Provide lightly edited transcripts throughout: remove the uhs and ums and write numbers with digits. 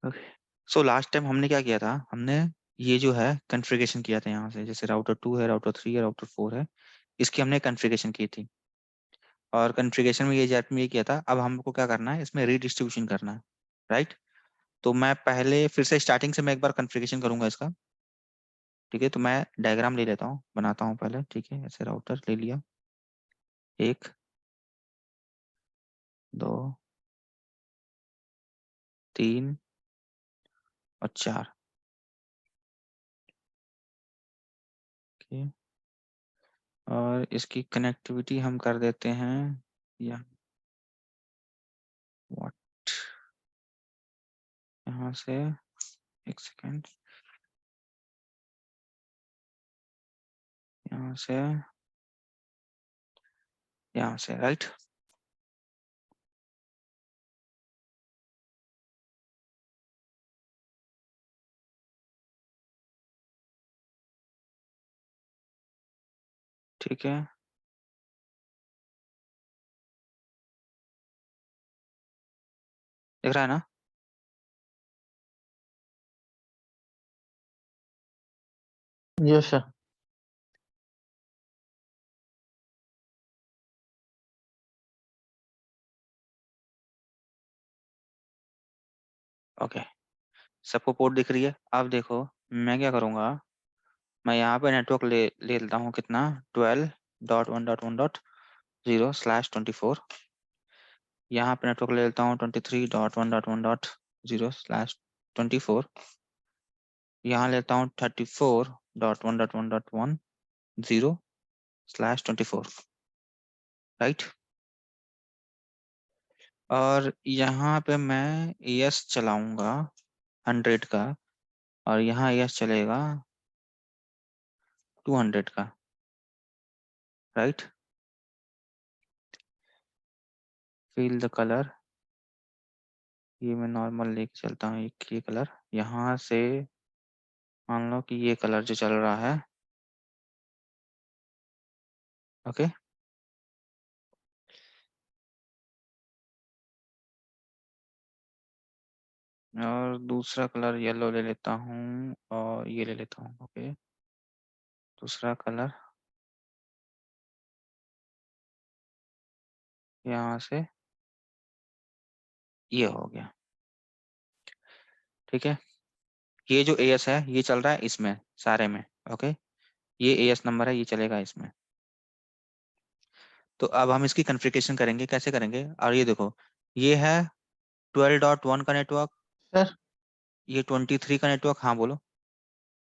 Okay. So last time हमने क्या किया था, हमने ये जो है कॉन्फ़िगरेशन किया था यहाँ से, जैसे राउटर 2 है, राउटर 3 है, राउटर 4 है, इसकी हमने कॉन्फ़िगरेशन की थी। और कॉन्फ़िगरेशन में ये जैप में ये किया था, अब हमको क्या करना है, इसमें रीडिस्ट्रीब्यूशन करना है, राइट। तो मैं पहले फिर से स्टार्टिंग से मैं एक बार कॉन्फ़िगरेशन करूंगा इसका। ठीक है, तो मैं डायग्राम ले लेता हूँ, बनाता हूँ पहले। ठीक है, ऐसे राउटर ले लिया, एक, दो, तीन और चार। ओके, और इसकी कनेक्टिविटी हम कर देते हैं या व्हाट, यहाँ से, एक सेकेंड, यहाँ से, यहाँ से, राइट। ठीक है, दिख रहा है ना? Yes sir. ओके, सबको पोर्ट दिख रही है। अब देखो, मैं क्या करूंगा, मैं यहाँ पे नेटवर्क ले लेता हूँ, कितना, 12.1.1.0/24। यहाँ पे नेटवर्क ले लेता हूँ 23.1.1.0/24। यहाँ लेता हूँ 34.1.1.1.0/24, राइट। और यहाँ पे मैं एस चलाऊंगा 100 का, और यहाँ एस चलेगा 200 का, राइट। फील द कलर, ये मैं नॉर्मल लेके चलता हूँ, एक ये कलर यहाँ से, मान लो कि ये कलर जो चल रहा है। ओके, और दूसरा कलर येलो ले लेता हूँ, और ये ले लेता हूँ। ओके, दूसरा कलर यहाँ से, ये हो गया। ठीक है, ये जो एएस है ये चल रहा है इसमें सारे में। ओके, ये एएस नंबर है, ये चलेगा इसमें। तो अब हम इसकी कॉन्फ़िगरेशन करेंगे, कैसे करेंगे, और ये देखो, ये है 12.1 का नेटवर्क, सर ये 23 का नेटवर्क, हाँ बोलो।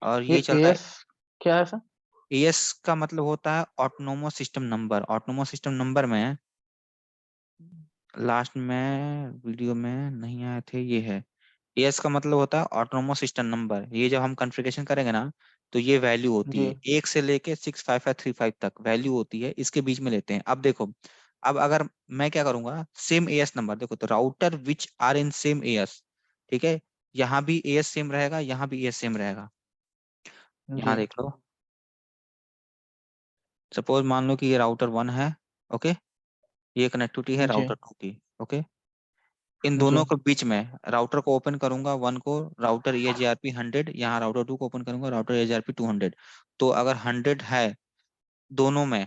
और ये ये चल रहा है, एएस क्या है सर? एएस का मतलब होता है autonomous system number. Autonomous system number में लास्ट में वीडियो में नहीं आए थे, ये है। एएस का मतलब होता है ऑटोनोमस सिस्टम नंबर। ये जब हम कॉन्फ़िगरेशन करेंगे ना, तो ये वैल्यू होती जी है, 1 से लेके 65535 तक वैल्यू होती है, इसके बीच में लेते हैं। अब देखो, अब अगर मैं क्या करूंगा, सेम एएस नंबर देखो, तो router which are in same AS, ठीक है, यहाँ भी एएस सेम रहेगा, यहाँ भी एएस सेम रहेगा। जी यहाँ देख लो, सपोज मान लो कि ये राउटर 1 है। ओके, ये कनेक्टिविटी है जी राउटर 2 की। ओके, इन जी दोनों के बीच में राउटर को ओपन करूंगा, 1 को, राउटर EAGRP 100, यहाँ राउटर 2 को ओपन करूंगा, राउटर EAGRP 200। तो अगर 100 है दोनों में,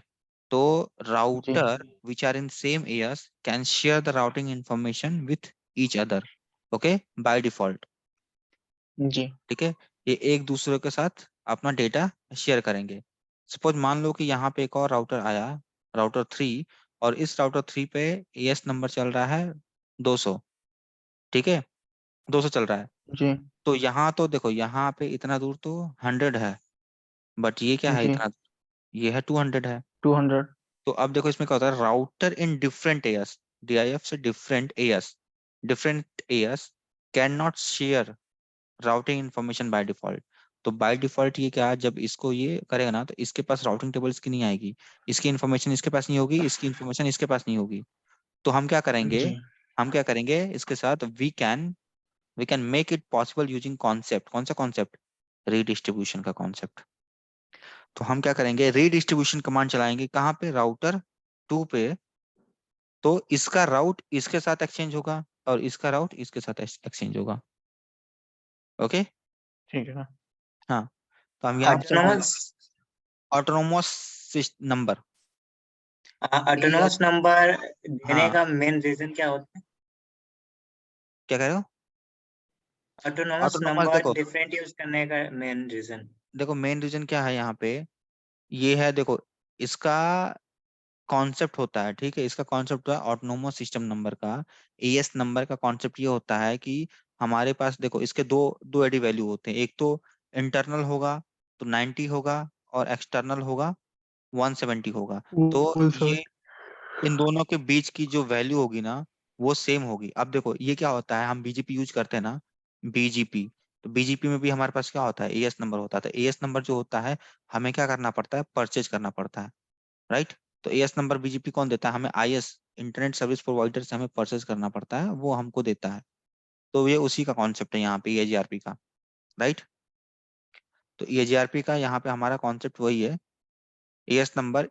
तो जी router which are in same AS can share the routing information with each other, okay, by default. जी ठीक है, ये एक दूसरे के साथ अपना डेटा शेयर करेंगे। सपोज मान लो कि यहाँ पे एक और राउटर आया, राउटर 3, और इस राउटर 3 पे एएस नंबर चल रहा है 200। ठीक है, 200 चल रहा है। जी तो यहाँ तो देखो, यहाँ पे इतना दूर तो 100 है, बट ये क्या है, जी इतना ये है 200 है। 200। तो अब देखो इसमें क्या होता है, राउटर इन डिफरेंट एएस, डीआईएफ से different as can not share routing information by default. तो बाय डिफॉल्ट ये क्या, जब इसको ये करेगा ना, तो इसके पास राउटिंग टेबल इसकी नहीं आएगी, इसकी इन्फॉर्मेशन इसके पास नहीं होगी, इसकी इन्फॉर्मेशन इसके पास नहीं होगी। तो हम क्या करेंगे, जी हम क्या करेंगे इसके साथ, we can make it possible using concept. कौन सा कॉन्सेप्ट, रीडिस्ट्रीब्यूशन का कॉन्सेप्ट। तो हम क्या करेंगे, रीडिस्ट्रीब्यूशन कमांड चलाएंगे, कहाँ पे, राउटर 2 पे। तो इसका राउट इसके साथ एक्सचेंज होगा, और इसका राउट इसके साथ एक्सचेंज होगा। ओके, ठीक है। हाँ, तो हम यहाँ पे क्या करेंगे, autonomous autonomous number. Autonomous number देने हाँ, का मेन रीजन क्या होता है? क्या कह रहे हो? ऑटोनोमस ऑटोनोमस नंबर देखो, डिफरेंट यूज करने का मेन रीजन। देखो मेन रीजन क्या है यहाँ पे, ये है, देखो इसका कॉन्सेप्ट होता है, ठीक है, इसका कॉन्सेप्ट होता है ऑटोनोमस सिस्टम नंबर का, एएस नंबर का कॉन्सेप्ट ये होता है कि हमारे पास देखो इसके दो दो एडी वैल्यू होते हैं, एक तो इंटरनल होगा तो 90 होगा, और एक्सटर्नल होगा 170 होगा। तो ये इन दोनों के बीच की जो वैल्यू होगी ना, वो सेम होगी। अब देखो ये क्या होता है, हम बीजीपी यूज करते हैं ना, बीजीपी, तो बीजीपी में भी हमारे पास क्या होता है, एएस नंबर होता है। तो एएस नंबर जो होता है, हमें क्या करना पड़ता है, परचेज करना पड़ता है, राइट। तो एएस नंबर बीजीपी कौन देता है, हमें आईएस, इंटरनेट सर्विस प्रोवाइडर से हमें परचेज करना पड़ता है, वो हमको देता है। तो ये उसी का कॉन्सेप्ट है यहाँ पे एजीआरपी का, राइट। तो एजीआरपी का यहाँ पे हमारा कॉन्सेप्ट वही है, एएस नंबर,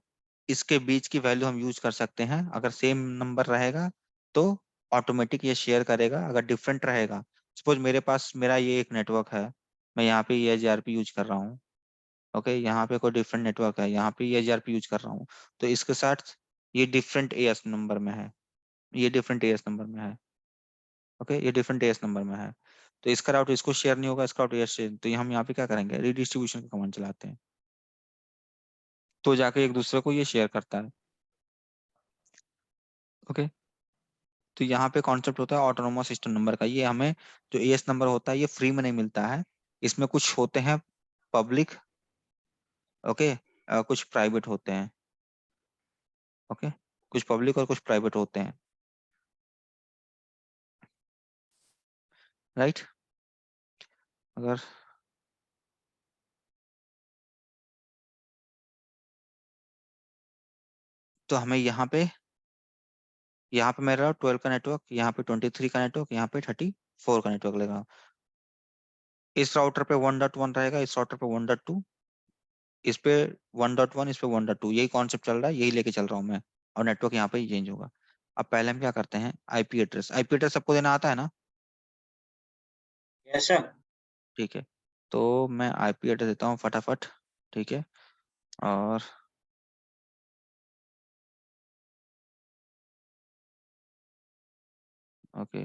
इसके बीच की वैल्यू हम यूज कर सकते हैं। अगर सेम नंबर रहेगा तो ऑटोमेटिक ये शेयर करेगा, अगर डिफरेंट रहेगा, सपोज मेरे पास, मेरा ये एक नेटवर्क है, मैं यहाँ पे एजीआरपी यूज कर रहा हूँ, ओके, यहाँ पे कोई डिफरेंट नेटवर्क है, यहाँ पे एजीआरपी यूज कर रहा हूँ, तो इसके साथ ये डिफरेंट एएस नंबर में है, ये डिफरेंट एएस नंबर में है, ओके, ये डिफरेंट एएस नंबर में है, तो इसका राउट इसको शेयर नहीं होगा, इसका राउट ये शेयर, तो ये हम यहाँ पे क्या करेंगे, रीडिस्ट्रीब्यूशन का कमांड चलाते हैं, तो जाके एक दूसरे को ये शेयर करता है, ओके। तो यहाँ पे कॉन्सेप्ट होता है ऑटोनोमस सिस्टम नंबर का, ये हमें जो एएस नंबर होता है ये फ्री में नहीं मिलता है, इसमें कुछ होते हैं पब्लिक, ओके, कुछ प्राइवेट होते हैं, ओके, कुछ पब्लिक और कुछ प्राइवेट होते हैं, राइट। अगर तो हमें यहाँ पे मेरा 12 का नेटवर्क, यहाँ पे 23 का नेटवर्क, यहाँ पे 34 का नेटवर्क लेगा, इस राउटर पे 1.1 रहेगा, इस राउटर पे 1.2, इस पे 1.1, इस पे 1.2, यही कॉन्सेप्ट चल रहा है, यही लेके चल रहा हूँ मैं, और नेटवर्क यहाँ पे ही चेंज होगा। अब पहले हम क्या करते हैं, आईपी एड्रेस, आईपी एड्रेस सबको देना आता है ना, यस सर। ठीक है, तो मैं आईपी एड्रेस देता हूँ फटाफट, ठीक है, और ओके,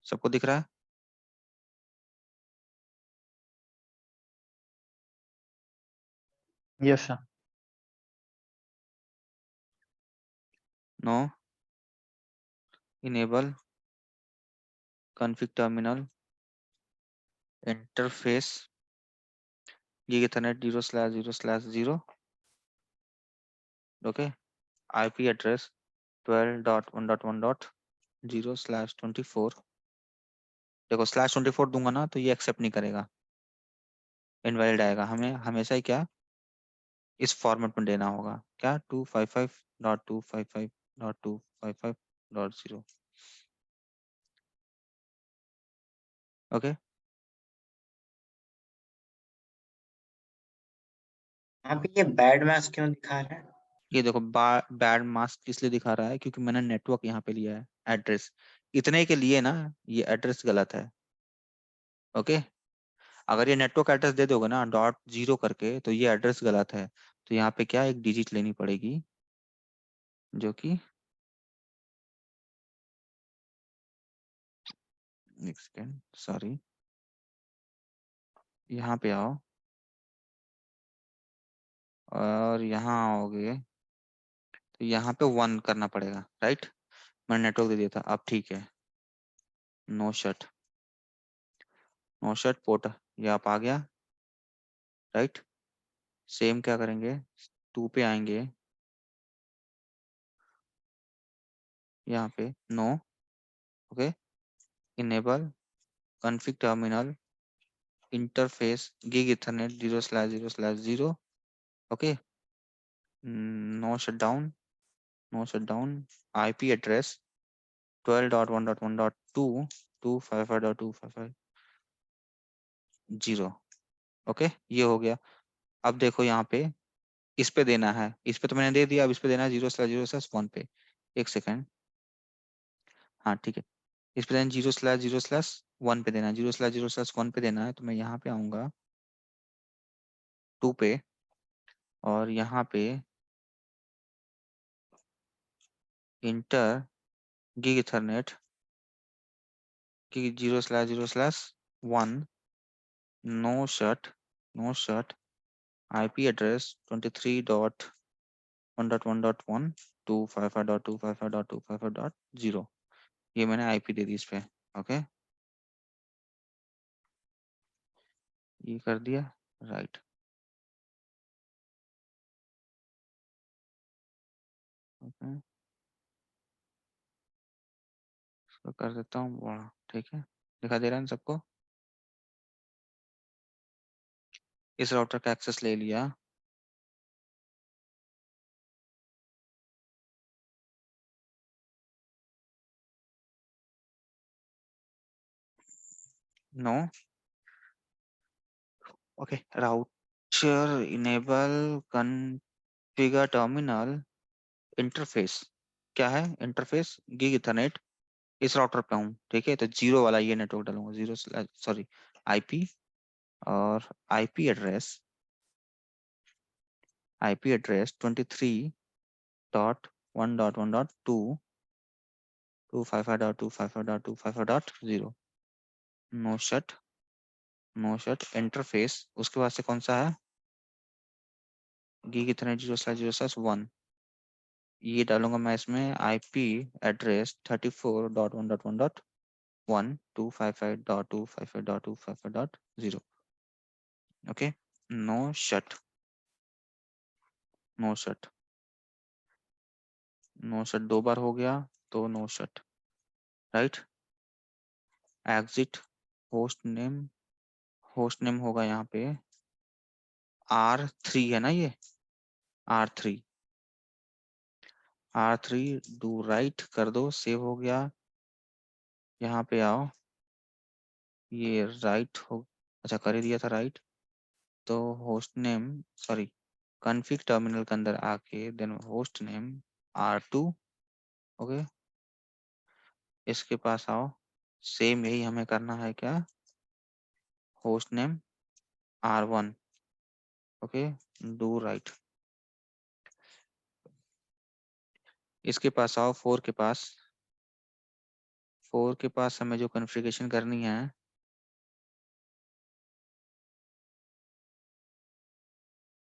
सबको दिख रहा है, yes sir. No, enable config terminal interface gig Ethernet 0/0/0, okay, IP address 12.1.1.0/24, देखो /24 दूंगा ना तो ये एक्सेप्ट नहीं करेगा, इनवैलिड आएगा, हमें हमेशा ही क्या, इस फॉर्मेट में देना होगा, क्या, 255.255.255.0, ओके। यहाँ पे ये बैड मैच क्यों दिखा रहा है? ये देखो बैड मास्क किस लिए दिखा रहा है, क्योंकि मैंने नेटवर्क यहाँ पे लिया है, एड्रेस इतने के लिए ना, ये एड्रेस गलत है, ओके। अगर ये नेटवर्क एड्रेस दे दोगे ना .0 करके, तो ये एड्रेस गलत है, तो यहाँ पे क्या, एक डिजिट लेनी पड़ेगी, जो कि, एक सेकेंड, सॉरी, यहाँ पे आओ, और यहाँ आओगे, तो यहाँ पे 1 करना पड़ेगा, राइट, मैंने नेटवर्क दे दिया था, अब ठीक है, no shut, no shut port, ये आप आ गया, राइट। सेम क्या करेंगे, 2 पे आएंगे, यहाँ पे no, okay, enable config terminal interface gig Ethernet 0/0/0, okay, no shut down, no shut down, IP address 12.1.1.2 255.255.0, okay, ये हो गया। अब देखो यहाँ पे, इस पे देना है, इस पे तो मैंने दे दिया, अब इस पे देना है 0/0/1 पे, एक सेकेंड, हाँ ठीक है, इस पे देना 0/0/1 पे देना, 0/0/1 पे देना है, तो मैं यहाँ पे आऊंगा 2 पे, और यहाँ पे इंटर गिग इथरनेट की 0/0/1 नो शट IP एड्रेस 23.1.1.1 255.255.255.0, ये मैंने IP दे दी इस पे। ओके, ये कर दिया, राइट। ओके, इसको कर देता हूँ बड़ा, ठीक है, दिखा दे रहा है ना सबको। इस राउटर का एक्सेस ले लिया, no. Okay, router enable configure terminal interface, क्या है इंटरफेस? गिग इथरनेट, इस राउटर पे हूँ, ठीक है, तो 0 वाला ये नेटवर्क डालूंगा, 0 IP, और IP address 23.1.1.2 255.255.255.0 no shut interface. उसके बाद से कौन सा है? गिग इथरनेट 0/0/1, ये डालूंगा मैं इसमें IP address 34.1.1.1 255.255.255.0। Okay, no shut दो बार हो गया, तो no shut, right. Exit host name होगा यहाँ पे R3, है ना, ये R3 डू राइट कर दो, सेव हो गया। यहाँ पे आओ, ये राइट हो, अच्छा कर ही दिया था राइट, तो host name sorry config terminal के अंदर आके then host name R2। Okay, इसके पास आओ, सेम यही हमें करना है, क्या? Host name R1। Okay, do right. इसके पास आओ, 4 के पास हमें जो कॉन्फ़िगरेशन करनी है,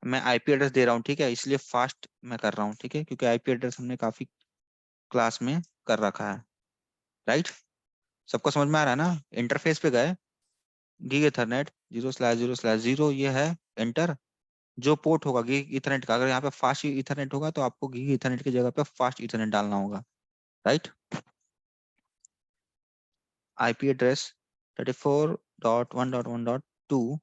मैं IP एड्रेस दे रहा हूँ, ठीक है, इसलिए फास्ट मैं कर रहा हूँ, ठीक है, क्योंकि IP एड्रेस हमने काफी क्लास में कर रखा है, राइट। सबको समझ में आ रहा है ना? इंटरफेस पे गए, गीग इथरनेट 0/0/0, ये है एंटर। जो पोर्ट होगा गीग इथरनेट का, अगर यहाँ पे फास्ट इथरनेट होगा तो आपको गीग इथरनेट की जगह पे फास्ट इथरनेट डालना होगा, right. IP address 34.1.1.2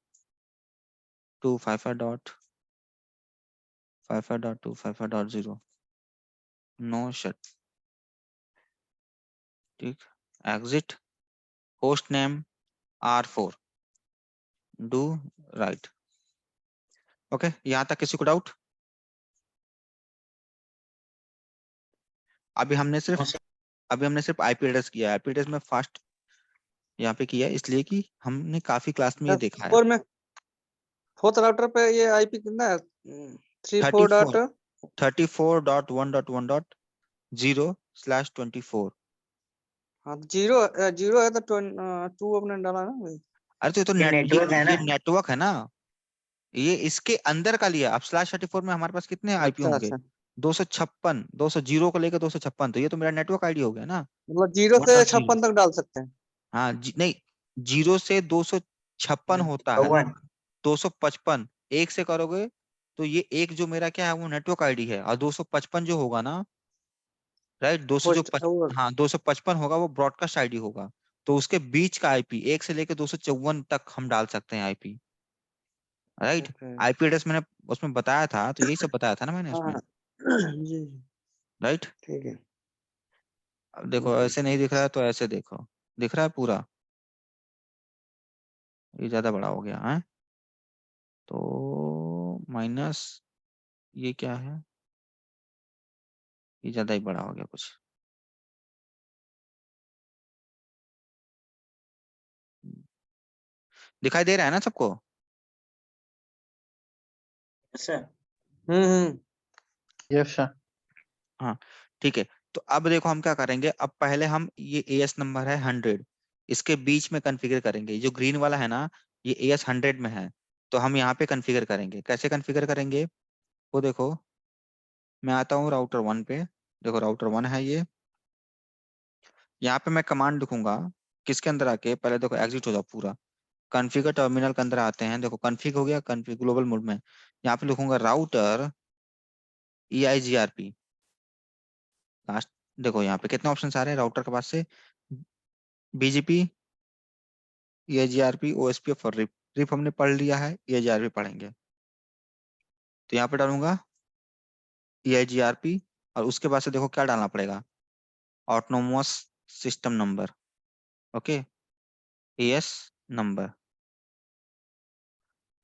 255.255.0 no shut, ठीक। Exit host name R4 do write. Okay, यहाँ तक किसी को डाउट? अभी हमने सिर्फ IP एड्रेस किया है। IP एड्रेस में फास्ट यहाँ पे किया है, इसलिए कि हमने काफी क्लास में ये देखा है। और में फोर्थ राउटर पे ये आईपी कितना है? 34. 34.1.1.0/24। हाँ, जीरो जीरो है तो 2 अपने डाला ना भाई। अरे तो ये तो ये नेटवर्क है ये ना। नेटवर्क है ना, ये इसके अंदर का लिया। अब /34 में हमारे पास कितने IP अच्छा होंगे? अच्छा, 256, 200 जीरो को लेकर 256, तो ये तो मेरा नेटवर्क ID हो गया ना, मतलब 0 वन से डॉट जीरो। 56 तक डाल सकते हैं। हाँ नहीं, 0 से 256 होता है ना, 54। 255 एक से करोगे तो ये एक जो मेरा क्या है वो नेटवर्क ID है, और 255 जो होगा ना, राइट, 200 जो होस्ट और हाँ 255 होगा वो ब्रॉडकास्ट ID होगा। तो उसके बीच का IP, एक से लेकर 254 तक हम डाल सकते हैं IP, right. Okay. IP address मैंने उसमें बताया था, तो यही सब बताया था ना मैंने उसमें, हाँ जी जी, राइट। ठीक है। अब देखो ओके। ऐसे नहीं दिख रहा है तो ऐसे देखो, दिख रहा है पूरा, ये ज्यादा बड़ा हो गया है, तो माइनस ये क्या है, ये ज्यादा ही बड़ा हो गया कुछ। दिखाई दे रहा है ना सबको? Sir hmm. Yes sir. हाँ ठीक है। तो अब देखो हम क्या करेंगे, अब पहले हम ये एएस नंबर है 100, इसके बीच में कॉन्फ़िगर करेंगे। जो ग्रीन वाला है ना, ये एएस 100 में है, तो हम यहाँ पे कॉन्फ़िगर करेंगे। कैसे कॉन्फ़िगर करेंगे वो देखो, मैं आता हूँ राउटर 1 पे। देखो राउटर 1 है ये, यहाँ पे मैं कमांड लिखूंगा। किसके अंदर आके, पहले देखो एग्जिट हो जाओ पूरा, कॉन्फ़िगर टर्मिनल के अंदर आते हैं। देखो कॉन्फ़िग हो गया, कॉन्फ़िग ग्लोबल मोड में। यहाँ पे लिखूंगा राउटर EIGRP लास्ट। देखो यहाँ पे कितने ऑप्शन आ रहे हैं राउटर के पास से, BGP, EIGRP, OSPF और RIP। RIP हमने पढ़ लिया है, EIGRP पढ़ेंगे। तो यहाँ पे डालूंगा EIGRP, और उसके बाद से देखो क्या डालना पड़ेगा, autonomous system number. Okay, AS number,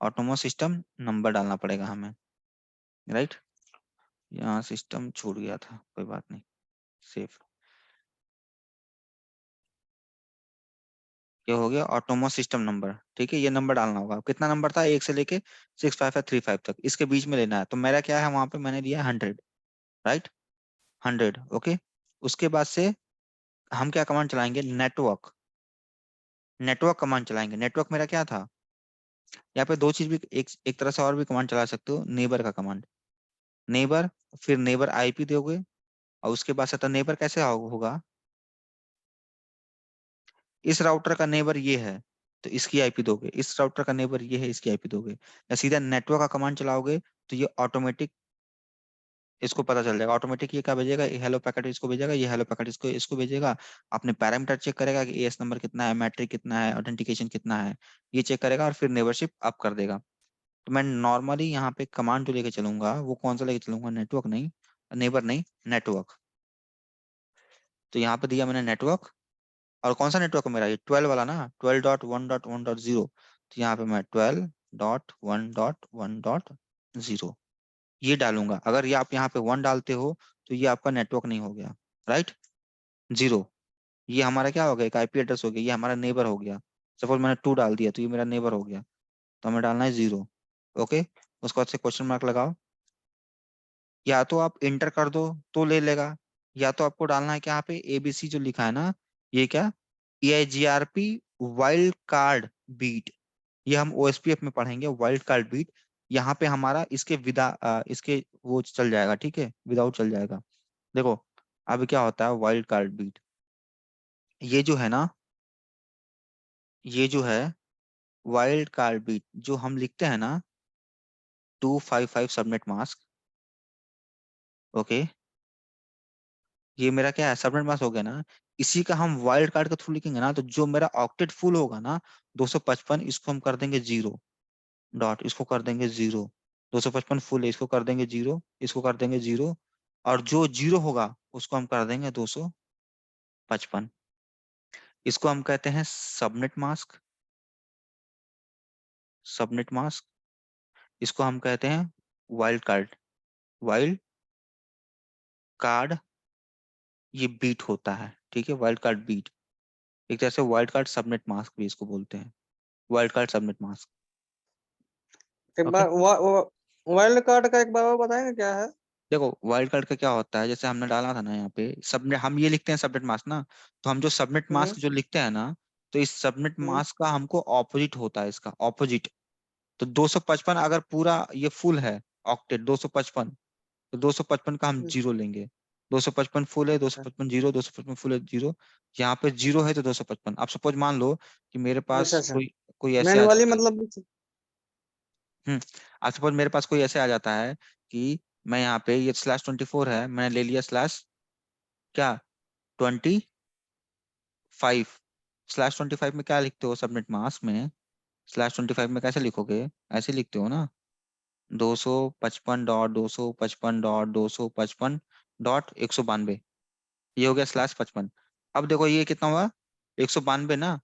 autonomous system number डालना पड़ेगा हमें, राइट। यहाँ सिस्टम छूट गया था, कोई बात नहीं, सेफ। ये हो गया ऑटोनोमस सिस्टम नंबर, ठीक है। ये नंबर डालना होगा। कितना नंबर था, 1 से लेके 65535 तक, इसके बीच में लेना है। तो मेरा क्या है वहां पे, मैंने दिया 100, राइट, 100। ओके, उसके बाद से हम क्या कमांड चलाएंगे, नेटवर्क। नेटवर्क कमांड चलाएंगे। नेटवर्क मेरा क्या था, यहाँ पे दो चीज भी, एक तरह से और भी कमांड चला सकते हो, नेबर का कमांड। नेबर, फिर नेबर IP दोगे, और उसके बाद से तो नेबर कैसे होगा, इस राउटर का नेबर ये है तो इसकी IP दोगे, इस राउटर का नेबर ये है इसकी IP दोगे, या सीधा नेटवर्क का कमांड चलाओगे तो ये ऑटोमेटिक इसको पता चल जाएगा। ऑटोमेटिक ये क्या भेजेगा, ये हेलो पैकेट इसको भेजेगा, ये हेलो पैकेट इसको इसको भेजेगा। अपने पैरामीटर चेक करेगा कि एएस नंबर कितना है, मैट्रिक कितना है, ऑथेंटिकेशन कितना है, ये चेक करेगा, और फिर नेबरशिप अप कर देगा। तो मैं नॉर्मली यहाँ पे कमांड जो लेके चलूंगा वो कौन सा लेके चलूंगा, नेटवर्क नहीं, नेबर नहीं, नेटवर्क। तो यहाँ पे दिया मैंने नेटवर्क, और कौन सा नेटवर्क है मेरा, ये 12 वाला ना, 12.1.1.0। तो यहाँ पे मैं 12.1.1.0 ये डालूंगा। अगर ये आप यहाँ पे 1 डालते हो तो ये आपका नेटवर्क नहीं हो गया, राइट। 0, ये हमारा क्या हो गया, एक IP एड्रेस हो गया, ये हमारा नेबर हो गया। सपोज मैंने 2 डाल दिया तो ये मेरा नेबर हो गया, तो हमें डालना है 0। ओके, उसके बाद से क्वेश्चन मार्क लगाओ। या तो आप इंटर कर दो तो ले लेगा, या तो आपको डालना है कि यहाँ पे ABC जो लिखा है ना, ये क्या, EIGRP वाइल्ड कार्ड बीट। ये हम OSPF में पढ़ेंगे, वाइल्ड कार्ड बीट। यहाँ पे हमारा इसके इसके वो चल जाएगा, ठीक है, विदाउट चल जाएगा। देखो अब क्या होता है वाइल्ड कार्ड बीट, ये जो है ना, ये जो है वाइल्ड कार्ड बीट जो हम लिखते हैं ना, 255 सबनेट मास्क। ओके, ये मेरा क्या है, सबनेट मास्क हो गया ना। इसी का हम वाइल्ड कार्ड के थ्रू लिखेंगे ना, तो जो मेरा ऑक्टेट फुल होगा ना, 255, इसको हम कर देंगे 0 डॉट, इसको कर देंगे 0। 255 फुल है, इसको कर देंगे 0, इसको कर देंगे 0, और जो 0 होगा उसको हम कर देंगे 255। इसको हम कहते हैं सबनेट मास्क, सबनेट मास्क। इसको हम कहते हैं वाइल्ड कार्ड, वाइल्ड कार्ड ये बीट होता है, ठीक है, वाइल्ड कार्ड बीट। एक तरह से वाइल्ड कार्ड सबनेट मास्क भी इसको बोलते हैं, वाइल्ड कार्ड सबनेट मास्क। एक ओके, बार वाइल्ड कार्ड का एक बार और बताएंगे क्या है? देखो वाइल्ड कार्ड का क्या होता है, जैसे हमने डाला था ना यहाँ पे सबनेट, हम ये लिखते हैं सबनेट मास्क ना, तो हम जो सबनेट हम्म मास्क जो लिखते हैं ना, तो इस सबनेट हम्म मास्क का हमको ऑपोजिट होता है, इसका ऑपोजिट। तो 255 अगर पूरा ये फुल है, ऑक्टेट 255, तो 255 का हम हम्म, 0 लेंगे। 255 फुल है, अच्छा 255 0, 255 फुल है 0। यहाँ पे 0 है तो 255। अब सपोज मान लो कि मेरे अच्छा पास अच्छा। कोई कोई ऐसे आ मैनुअली जाता है। मतलब हम्म, अब सपोज मेरे पास कोई ऐसे आ जाता है कि मैं यहाँ पे, ये /24 है, मैंने ले लिया स्लैश क्या, 25। /25 में क्या लिखते हो सबनेट मास्क में, /25 में कैसे लिखोगे, ऐसे लिखते हो ना, 255.255.255.192। ये हो गया /55। अब देखो ये कितना हुआ, 192 ना।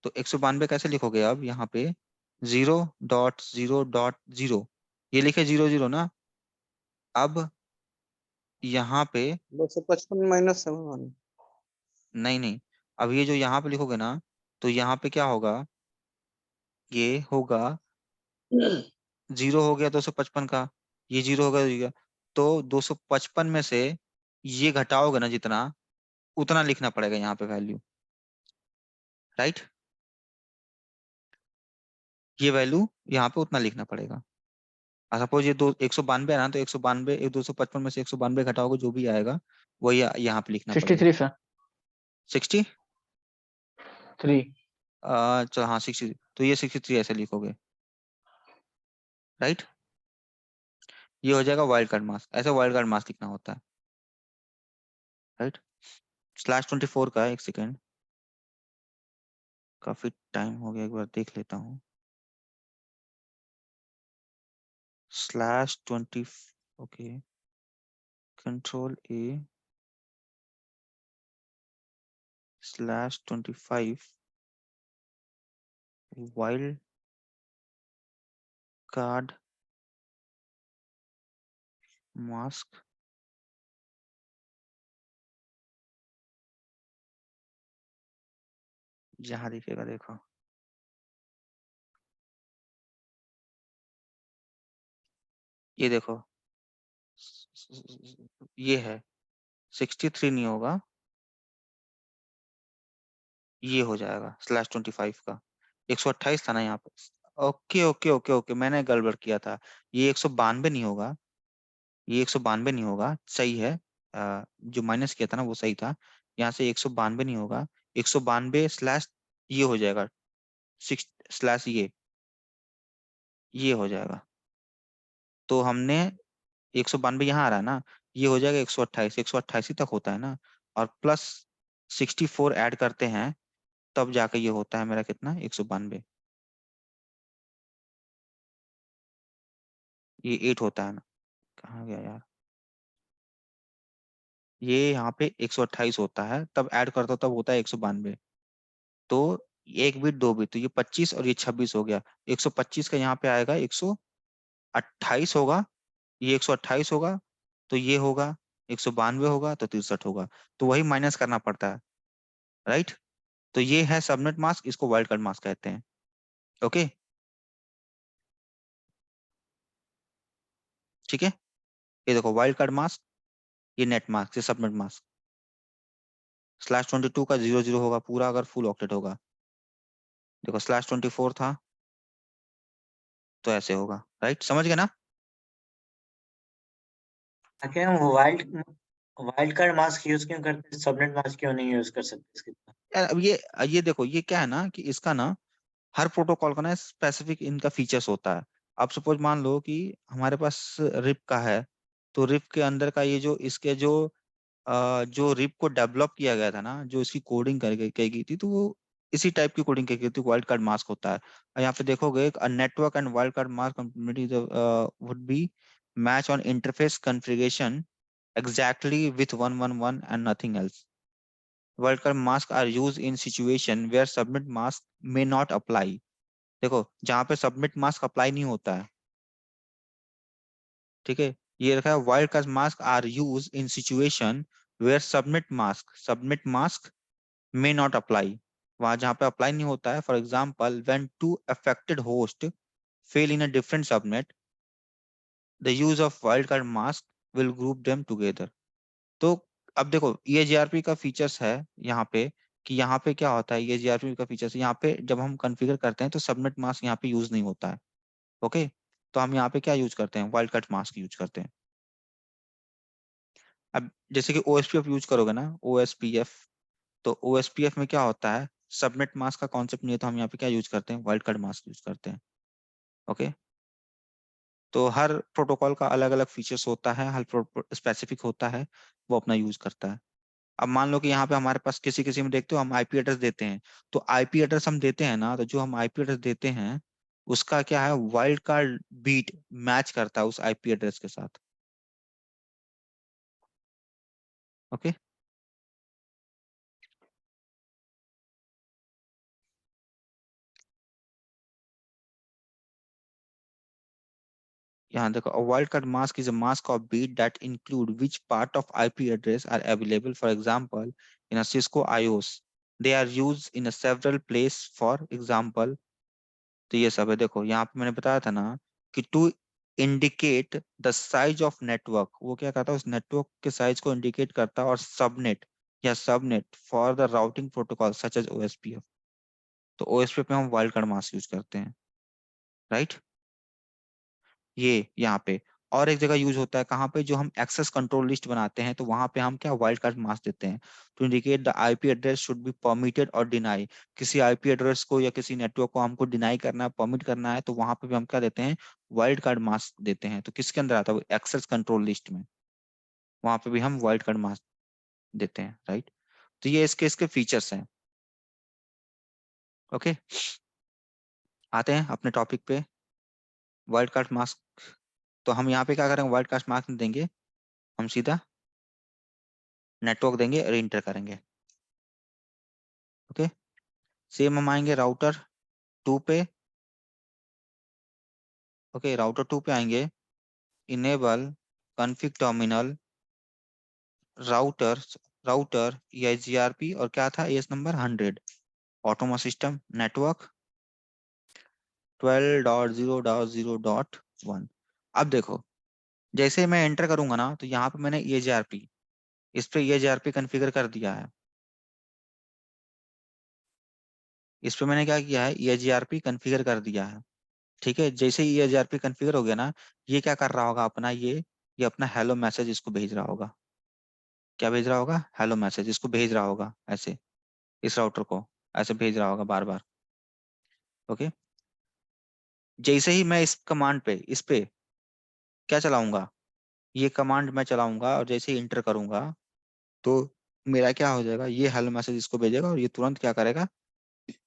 तो 192 कैसे लिखोगे अब यहाँ पे, 0.0.0, ये लिखे 00 ना। अब यहाँ पे 255 -7 नहीं नहीं, अब ये जो यहाँ पे लिखोगे ना, तो यहाँ पे क्या होगा, ये होगा 0 हो गया 255 का, ये 0 हो गया, तो 255 में से ये घटाओगे ना जितना, उतना लिखना पड़ेगा यहाँ पे वैल्यू, राइट। ये वैल्यू यहाँ पे उतना लिखना पड़ेगा। सपोज ये 192 है ना, तो 192 255 में से 192 घटाओगे, जो भी आएगा वही यहाँ पे लिखना पड़ेगा। 63 सर। 60, 3। चलो हाँ 60, तो ये 63 ऐसे लिखोगे, राइट। ये हो जाएगा वाइल्ड कार्ड मास्क, ऐसे वाइल्ड कार्ड मास्क लिखना होता है, राइट। /24 का, एक सेकेंड, काफी टाइम हो गया, एक बार देख लेता हूँ। /20, okay, Control+A /25 wild card mask, जहां दिखेगा देखो, ये देखो, ये है 63 नहीं होगा, ये हो जाएगा /25 का, 128 था ना यहाँ पे। ओके ओके ओके ओके, मैंने गड़बड़ किया था, ये 192 नहीं होगा, ये 192 नहीं होगा, सही है। जो माइनस किया था ना वो सही था, यहाँ से 192 नहीं होगा, 192 स्लैश ये हो जाएगा, 6 ये हो जाएगा। तो हमने 192 यहाँ आ रहा है ना, ये हो जाएगा 128, 188 तक होता है ना, और प्लस 64 ऐड करते हैं, तब जाके ये होता है मेरा कितना, 192। ये 8 होता है ना, कहाँ गया यार, ये यहाँ पे 128 होता है, तब ऐड करता हूं तब होता है 192। तो एक बिट दो बिट, तो ये 25 और ये 26 हो गया, 125 का यहाँ पे आएगा 128 होगा, ये 128 होगा, तो ये होगा 192 होगा, तो 63 होगा, तो वही माइनस करना पड़ता है, राइट। तो ये है सबनेट मास्क, इसको वाइल्ड कार्ड मास्क कहते हैं, ओके, ठीक है। ये देखो वाइल्ड कार्ड मास्क, ये नेट मास्क, ये सबनेट मास्क। /22 का 00 होगा पूरा, अगर फुल ऑक्टेट होगा। देखो /24 था, तो ऐसे होगा, राइट, समझ गए ना। आखिर हम वाइल्ड कार्ड मास्क यूज क्यों करते हैं, सबनेट मास्क क्यों नहीं यूज कर सकते इसके लिए? यार अब ये देखो, ये क्या है ना कि इसका ना हर प्रोटोकॉल का ना स्पेसिफिक इनका फीचर्स होता है। अब सपोज मान लो कि हमारे पास रिप का है, तो रिप के अंदर का ये जो इसके जो रिप को डेवलप किया गया था ना, जो इसकी कोडिंग की गई थी, तो वो इसी टाइप की कोडिंग की गई थी, वाइल्ड कार्ड मास्क होता है। और यहाँ पे देखोगे, network and wild card mask complementary would be match on interface configuration exactly with 111 and nothing else. Wildcard masks are used in situation where submit mask may not apply. देखो जहां पे submit mask apply नहीं होता है, ठीक है, ये रखा है wild card mask are use in situation where subnet mask may not apply. वहां जहां पे अप्लाई नहीं होता है, for example when two affected host fail in a different subnet, the use of wild card mask will group them together. तो अब देखो EAGRP का फीचर्स है यहाँ पे, कि यहाँ पे क्या होता है, EAGRP का फीचर्स यहाँ पे जब हम कॉन्फ़िगर करते हैं तो सबनेट मास्क यहाँ पे यूज नहीं होता है, ओके। तो हम यहाँ पे क्या यूज करते हैं, वाइल्ड कार्ड मास्क यूज करते हैं। अब जैसे कि OSPF यूज करोगे ना, OSPF, तो OSPF में क्या होता है, सबनेट मास्क का कॉन्सेप्ट नहीं है, तो हम यहाँ पे क्या यूज करते हैं, वाइल्ड कार्ड मास्क यूज करते हैं, ओके। तो हर प्रोटोकॉल का अलग अलग फीचर्स होता है, हर स्पेसिफिक होता है, वो अपना यूज करता है। अब मान लो कि यहाँ पे हमारे पास किसी किसी में देखते हो हम IP एड्रेस देते हैं, तो IP एड्रेस हम देते हैं ना, तो जो हम IP एड्रेस देते हैं उसका क्या है, वाइल्ड कार्ड बीट मैच करता है उस IP एड्रेस के साथ, ओके। यहाँ देखो, a wildcard mask is a mask of bit that include which part of IP address are available. For example, in a Cisco IOS, they are used in a several place. For example, तो ये सब है। देखो यहाँ पे मैंने बताया था ना कि to indicate the size of network, वो क्या करता है, उस नेटवर्क के साइज को इंडिकेट करता है, और सबनेट या subnet for the routing protocol such as OSPF. तो ओएसपीएफ में हम वाइल्ड कार्ड मास्क यूज करते हैं, राइट। ये यहाँ पे और एक जगह यूज होता है, कहाँ पे, जो हम एक्सेस कंट्रोल लिस्ट बनाते हैं, तो वहां पे हम क्या वाइल्ड कार्ड मास्क देते हैं to indicate the IP address should be permitted और डिनाई। किसी आईपी एड्रेस को या किसी नेटवर्क को हमको डिनाई करना है, परमिट करना है, तो वहां पे भी हम क्या देते हैं, वाइल्ड कार्ड मास्क देते हैं। तो किसके अंदर आता है, एक्सेस कंट्रोल लिस्ट में, वहां पे भी हम वाइल्ड कार्ड मास्क देते हैं, राइट। तो ये इसके इसके फीचर्स हैं। ओके, आते हैं अपने टॉपिक पे, वाइल्ड कार्ड मास्क। तो हम यहाँ पे क्या करेंगे, वाइल्ड कार्ड मास्क नहीं देंगे, हम सीधा नेटवर्क देंगे और इंटर करेंगे। ओके, सेम हम आएंगे राउटर 2 पे। ओके, राउटर 2 पे आएंगे, enable config terminal router, router EIGRP, और क्या था एस नंबर 100, ऑटोमा सिस्टम नेटवर्क 12.0.0.1। अब देखो, जैसे मैं एंटर करूंगा ना, तो यहाँ पे मैंने EIGRP, इस पे EIGRP कॉन्फ़िगर कर दिया है। इस पे मैंने क्या किया है, EIGRP कॉन्फ़िगर कर दिया है। ठीक है, जैसे ही EIGRP कॉन्फ़िगर हो गया ना, ये क्या कर रहा होगा अपना, ये अपना हेलो मैसेज इसको भेज रहा होगा। क्या भेज रहा होगा, हेलो मैसेज इसको भेज रहा होगा, ऐसे इस राउटर को ऐसे भेज रहा होगा बार बार। ओके, जैसे ही मैं इस कमांड पे, इस पे क्या चलाऊंगा, ये कमांड मैं चलाऊंगा, और जैसे ही इंटर करूंगा, तो मेरा क्या हो जाएगा, ये हेलो मैसेज इसको भेजेगा, और ये तुरंत क्या करेगा,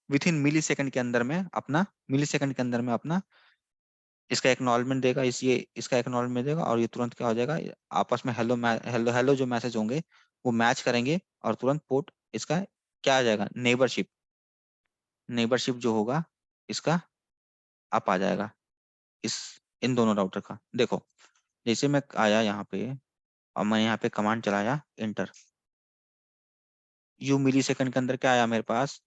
विथ इन मिली सेकंड के अंदर में अपना, मिली सेकंड के अंदर में अपना इसका एक्नॉलेजमेंट देगा, ये इसका एक्नॉलेजमेंट देगा, और ये तुरंत क्या हो जाएगा, आपस में हेलो हेलो हेलो जो मैसेज होंगे वो मैच करेंगे, और तुरंत पोर्ट इसका क्या आ जाएगा, नेबरशिप, नेबरशिप जो होगा इसका अप आ जाएगा, इस इन दोनों राउटर का। देखो, जैसे मैं आया यहाँ पे, और मैं यहाँ पे कमांड चलाया इंटर, यू मिली सेकंड के अंदर क्या आया मेरे पास,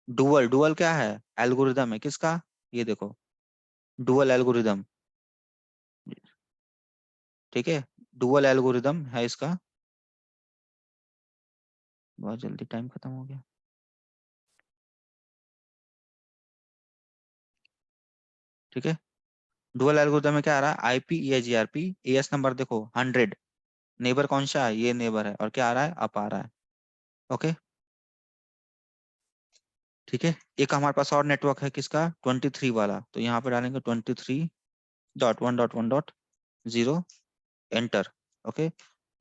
डुअल, डुअल क्या है, एल्गोरिदम है किसका, ये देखो, डुअल एल्गोरिदम। ठीक है, डुअल एल्गोरिदम है इसका। बहुत जल्दी टाइम खत्म हो गया। ठीक है, डुअल एल्गोरिथम में क्या आ रहा है, आईपी EIGRP, एएस नंबर देखो 100, नेबर कौन सा है, ये नेबर है, और क्या आ रहा है, अप आ रहा है। ओके, ठीक है, एक हमारे पास और नेटवर्क है किसका, 23 वाला, तो यहाँ पे डालेंगे 23.1.1.0 एंटर। ओके,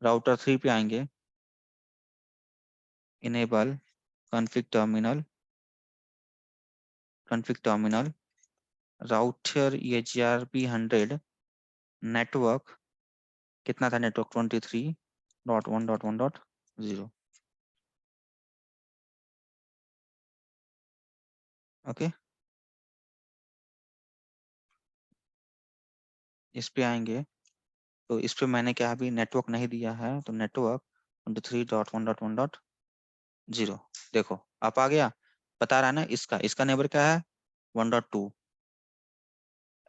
राउटर 3 पे आएंगे, enable config terminal, config terminal router EIGRP 100 network, कितना था नेटवर्क, 23.1.1.0। ओके, इस पे आएंगे, तो इस पे मैंने क्या अभी नेटवर्क नहीं दिया है, तो नेटवर्क 23.1.1.0, देखो आप आ गया, बता रहा है ना, इसका इसका नेबर क्या है, 1.2,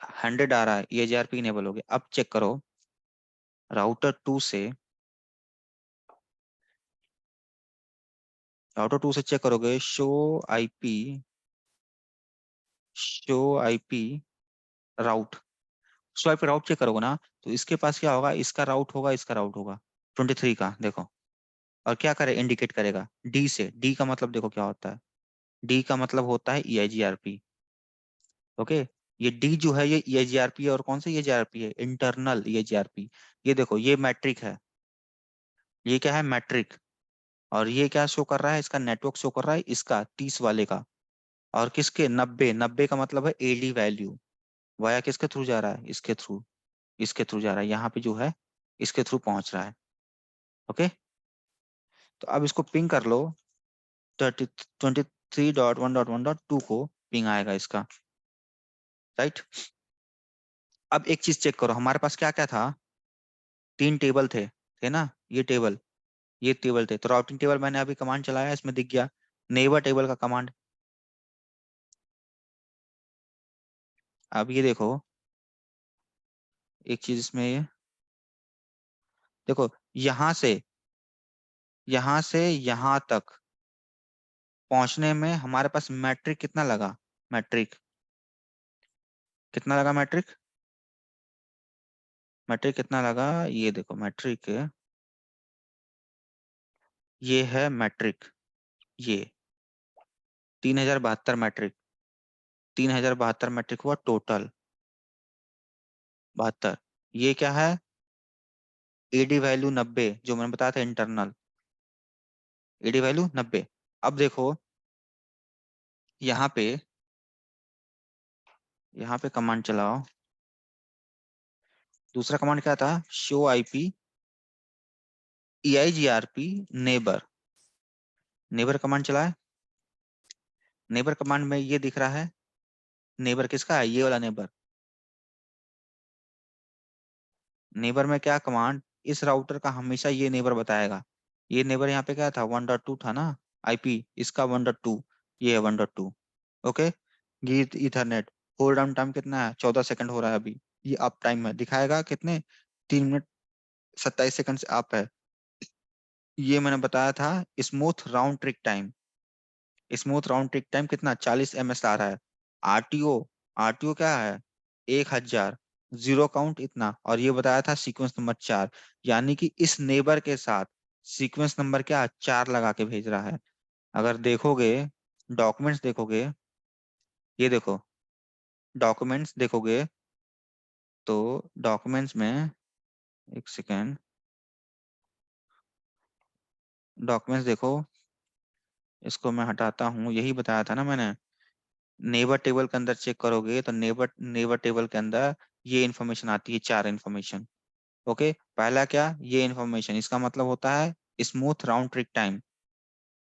100 आ रहा है, EIGRP इनेबल हो गया। अब चेक करो, राउटर 2 से, राउटर 2 से चेक करोगे, show IP route, show IP route check करोगे ना, तो इसके पास क्या होगा, इसका राउट होगा, इसका राउट होगा 23 का, देखो, और क्या करे, इंडिकेट करेगा डी से, डी का मतलब देखो क्या होता है, डी का मतलब होता है EIGRP। ओके, ये डी जो है ये EIGRP है, और कौन सा EIGRP है, इंटरनल EIGRP। ये देखो, ये मैट्रिक है, ये क्या है, मैट्रिक, और ये क्या शो कर रहा है, इसका नेटवर्क शो कर रहा है, इसका 30 वाले का, और किसके, 90, 90 का मतलब है AD वैल्यू, वाया किसके थ्रू जा रहा है, इसके थ्रू, इसके थ्रू जा रहा है, यहाँ पे जो है इसके थ्रू पहुंच रहा है। ओके, तो अब इसको पिंग कर लो, 23.1.1.2 को पिंग आएगा इसका, राइट। अब एक चीज चेक करो, हमारे पास क्या क्या था, 3 टेबल थे ना, ये टेबल थे, तो राउटिंग टेबल मैंने अभी कमांड चलाया, इसमें दिख गया नेबर टेबल का कमांड। अब ये देखो एक चीज इसमें, ये देखो यहाँ से यहाँ तक पहुंचने में हमारे पास मैट्रिक कितना लगा, मैट्रिक कितना लगा, मैट्रिक मैट्रिक कितना लगा, ये देखो मैट्रिक, ये है मैट्रिक, ये 3072 मैट्रिक, 3072 मैट्रिक हुआ टोटल 72। ये क्या है, एडी वैल्यू 90 जो मैंने बताया था इंटरनल, एडी वैल्यू 90। अब देखो यहाँ पे कमांड चलाओ, दूसरा कमांड क्या था, show IP EIGRP neighbour, neighbour command चलाए। नेबर कमांड में ये दिख रहा है, नेबर किसका है, ये वाला नेबर। नेबर में क्या कमांड, इस राउटर का हमेशा ये नेबर बताएगा। ये नेबर यहाँ पे क्या था, 1.2 था ना आईपी, इसका 1.2, ये है 1.2। ओके, गीत इथरनेट, होल्ड डाउन टाइम कितना है, 14 सेकंड हो रहा है अभी। ये अप टाइम है, दिखाएगा कितने, 3 मिनट 27 सेकंड से अप है। ये मैंने बताया था smooth round trick time, smooth round trick time कितना 40 ms आ रहा है। आरटीओ, आरटीओ क्या है 1000, जीरो काउंट इतना, और ये बताया था सीक्वेंस नंबर 4, यानी कि इस नेबर के साथ सीक्वेंस नंबर क्या 4 लगा के भेज रहा है। अगर देखोगे डॉक्यूमेंट्स देखोगे, ये देखो डॉक्यूमेंट्स देखोगे तो डॉक्यूमेंट्स में, एक सेकेंड, डॉक्यूमेंट्स देखो, इसको मैं हटाता हूँ, यही बताया था ना मैंने। नेबर टेबल के अंदर चेक करोगे तो नेबर नेबर टेबल के अंदर ये इन्फॉर्मेशन आती है, 4 इन्फॉर्मेशन। ओके, पहला क्या, ये इन्फॉर्मेशन, इसका मतलब होता है स्मूथ राउंड ट्रिप टाइम।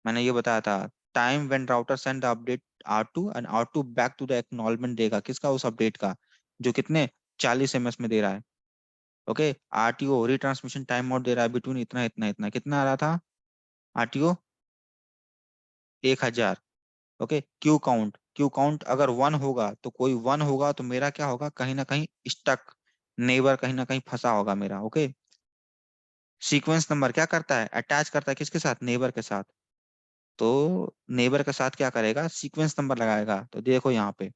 मैंने ये बताया था, time when router send the update R2 and R2 back to the acknowledgement देगा, किसका, उस अपडेट का जो कितने 40 ms में दे रहा है। Okay, RTO retransmission time mode दे रहा है बिटवीन इतना इतना इतना, कितना आ रहा था RTO 1000। Okay, Q count, Q count अगर 1 होगा तो कोई 1 होगा तो मेरा क्या होगा, कहीं ना कहीं स्टक, नेबर कहीं ना कहीं फंसा होगा मेरा। ओके, सीक्वेंस नंबर क्या करता है, अटैच करता है किसके साथ, नेबर के साथ। तो नेबर के साथ क्या करेगा, सीक्वेंस नंबर लगाएगा। तो देखो यहाँ पे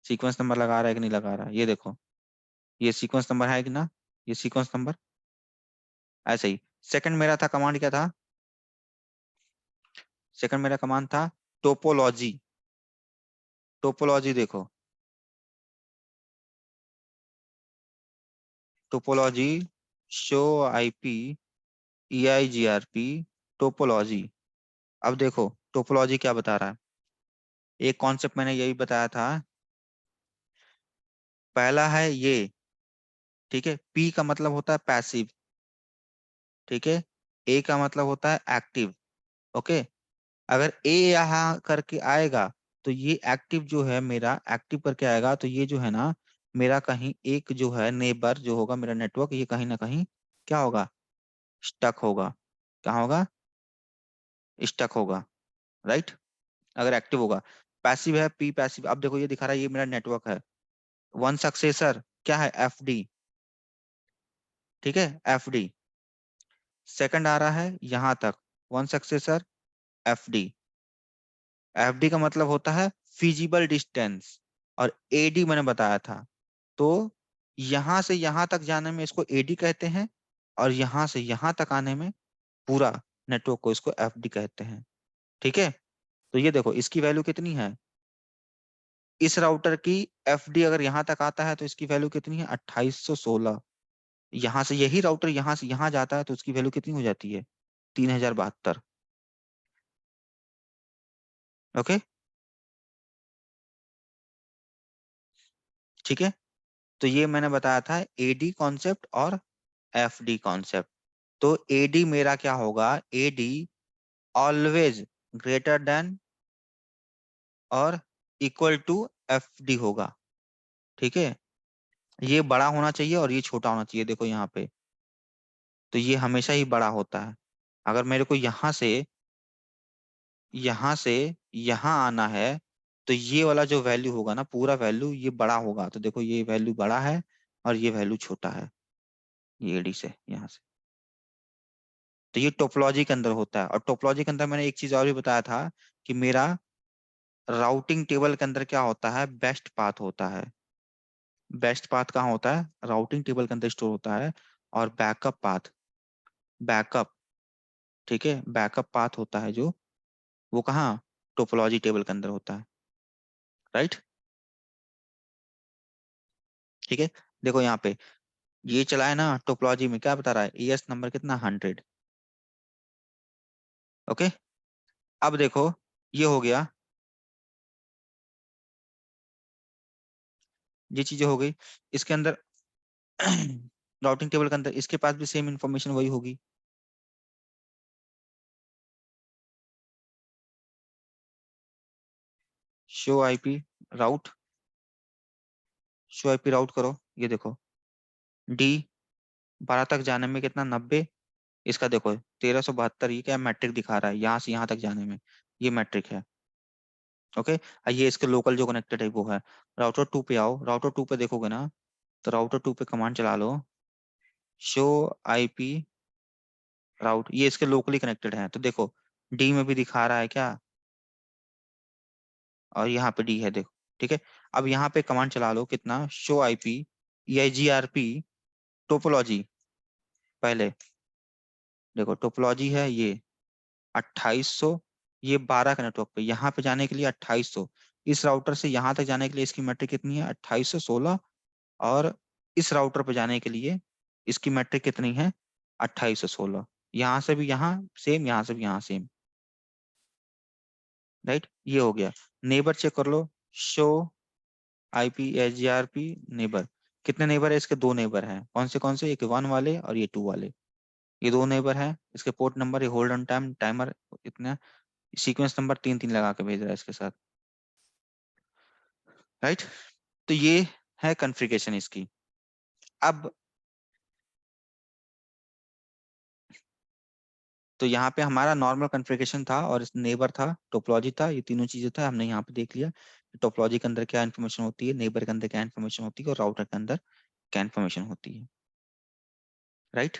सीक्वेंस नंबर लगा रहा है कि नहीं लगा रहा है, ये देखो, ये सीक्वेंस नंबर है कि ना, ये सीक्वेंस नंबर। ऐसे ही सेकंड मेरा था कमांड, क्या था, सेकंड मेरा कमांड था टोपोलॉजी। टोपोलॉजी देखो, topology show IP EIGRP topology. अब देखो टोपोलॉजी क्या बता रहा है, एक कॉन्सेप्ट मैंने यही बताया था, पहला है ये, ठीक है, P का मतलब होता है पैसिव, ठीक है, A का मतलब होता है एक्टिव। ओके, अगर A यहाँ करके आएगा तो ये एक्टिव जो है मेरा, एक्टिव करके आएगा तो ये जो है ना मेरा, कहीं एक जो है नेबर जो होगा मेरा नेटवर्क, ये कहीं ना कहीं क्या होगा, स्टक होगा। कहाँ होगा, स्टक होगा, राइट, अगर एक्टिव होगा। पैसिव है P पैसिव, अब देखो ये दिखा रहा है ये मेरा नेटवर्क है, वन सक्सेसर क्या है FD, ठीक है FD। सेकंड आ रहा है यहां तक, वन सक्सेसर FD, FD का मतलब होता है फिजिबल डिस्टेंस, और AD मैंने बताया था। तो यहां से यहां तक जाने में इसको AD कहते हैं, और यहां से यहां तक आने में पूरा नेटवर्क को इसको FD कहते हैं, ठीक है। तो ये देखो इसकी वैल्यू कितनी है, इस राउटर की FD अगर यहां तक आता है तो इसकी वैल्यू कितनी है 2816। यहां से यही राउटर यहां से यहां जाता है तो उसकी वैल्यू कितनी हो जाती है 3072। ओके, ठीक है। तो ये मैंने बताया था AD कॉन्सेप्ट और FD कॉन्सेप्ट। तो AD मेरा क्या होगा, AD ऑलवेज ग्रेटर देन और इक्वल टू FD होगा, ठीक है। ये बड़ा होना चाहिए और ये छोटा होना चाहिए, देखो यहाँ पे, तो ये हमेशा ही बड़ा होता है। अगर मेरे को यहाँ से यहाँ आना है तो ये वाला जो वैल्यू होगा ना, पूरा वैल्यू ये बड़ा होगा। तो देखो ये वैल्यू बड़ा है और ये वैल्यू छोटा है, ये एडी से यहाँ से। तो ये टोपोलॉजी के अंदर होता है। और टोपोलॉजी के अंदर मैंने एक चीज और भी बताया था कि मेरा राउटिंग टेबल के अंदर क्या होता है, बेस्ट पाथ होता है। बेस्ट पाथ कहाँ होता है, राउटिंग टेबल के अंदर स्टोर होता है। और बैकअप पाथ, बैकअप, ठीक है, बैकअप पाथ होता है जो, वो कहाँ, टोपोलॉजी टेबल के अंदर होता है। राइट, ठीक है। देखो यहाँ पे ये चला है ना, टोपोलॉजी में क्या बता रहा है, एएस नंबर कितना, 100। ओके, अब देखो ये हो गया, ये चीजें हो गई। इसके अंदर राउटिंग टेबल के अंदर इसके पास भी सेम इंफॉर्मेशन वही होगी। Show IP route, show IP राउट करो, ये देखो डी 12 तक जाने में कितना, 90। इसका देखो 1372, ये क्या मैट्रिक दिखा रहा है, यहाँ से यहाँ तक जाने में ये मैट्रिक है। ओके, ये इसके लोकल जो कनेक्टेड है वो है। राउटर 2 पे आओ, राउटर 2 पे देखोगे ना, तो राउटर 2 पे कमांड चला लो, शो आईपी राउट, ये इसके लोकली कनेक्टेड है। तो देखो डी में भी दिखा रहा है क्या, और यहाँ पे डी है, देखो, ठीक है। अब यहाँ पे कमांड चला लो, कितना, शो आईपी EIGRP टोपोलॉजी। पहले देखो टोपोलॉजी है ये 2800, ये 12 के नेटवर्क पे, यहाँ पे जाने के लिए 2800। इस राउटर से यहाँ तक जाने के लिए इसकी मैट्रिक कितनी है, 2816। और इस राउटर पे जाने के लिए इसकी मैट्रिक कितनी है, 2816। यहाँ से भी यहाँ सेम, यहाँ से भी यहाँ सेम। राइट, ये हो गया। नेबर चेक कर लो, शो IPSGRP नेबर, कितने नेबर है इसके, 2 नेबर हैं। कौन से, एक 1 वाले और ये 2 वाले, ये 2 नेबर हैं। इसके पोर्ट नंबर, ये होल्ड ऑन टाइम टाइमर इतना, सीक्वेंस नंबर 3 3 लगा के भेज रहा है इसके साथ। राइट, तो ये है कॉन्फ़िगरेशन इसकी। अब तो यहाँ पे हमारा नॉर्मल कॉन्फ़िगरेशन था और नेबर था, टोपोलॉजी था, ये तीनों चीजें था, हमने यहाँ पे देख लिया टोपोलॉजी के अंदर क्या इन्फॉर्मेशन होती है, नेबर के अंदर क्या इन्फॉर्मेशन होती है, और राउटर के अंदर क्या इन्फॉर्मेशन होती है। राइट,